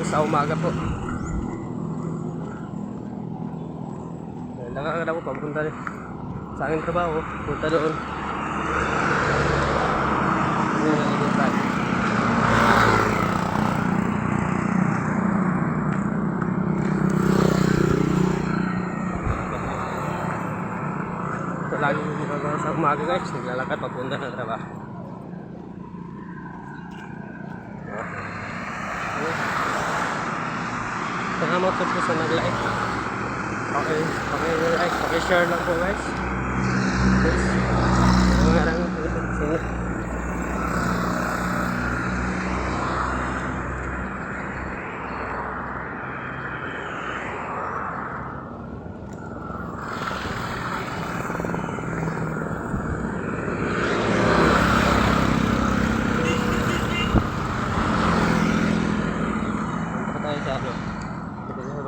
sa umaga po. Nakakala ko papunta rin sa aking trabaho, punta doon. Ito lagi sa umaga guys, naglalakad papunta ng trabaho. Salamat po sa nag-like. Okay, share lang po guys. Maraming sino.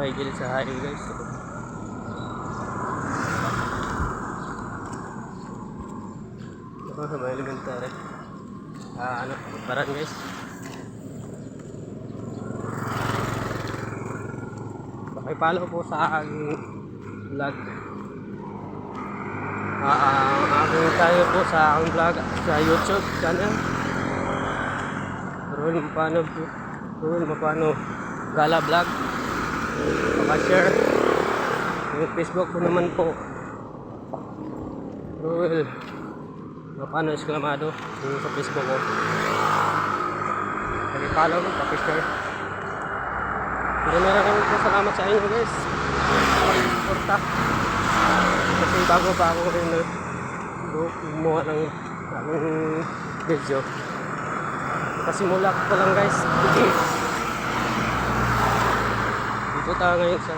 May gilid sa highway guys. Ito sa may elementary. Baran guys. Pakipollow po sa aking vlog. Tayo po sa aking vlog sa YouTube channel. Ruel Mapano Gala Vlog. Paka-share. Yung Facebook ko naman po, Ruel Mapano Exclamado, yung sa Facebook ko. Paki-follow mo, paki-share. Maraming po salamat sa inyo guys. Paki-suporta. Kasi bago pa ako rin gumawa ng video. Kasimula ko lang guys. Dito tayo ngayon sa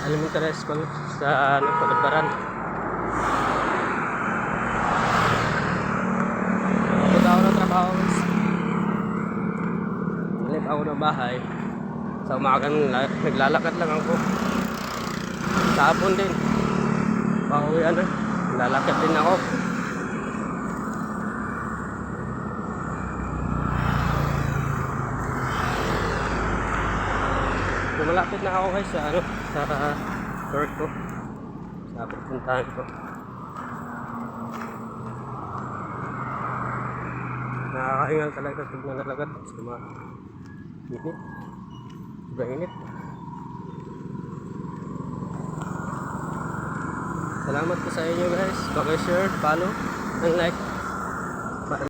elementary school sa Pagbaran. Punta ako ng trabaho guys. Balik ako ng bahay. Sa umaga naglalakad lang ako. Sa hapon din. Pauwi naglalakad din ako. Malapit na ako guys sa work ko, sa pupuntahan ko. Nakakaingal talaga pag nalalagad sa mga init. Sobrang init. Salamat po sa inyo guys. Baka share, follow, and like.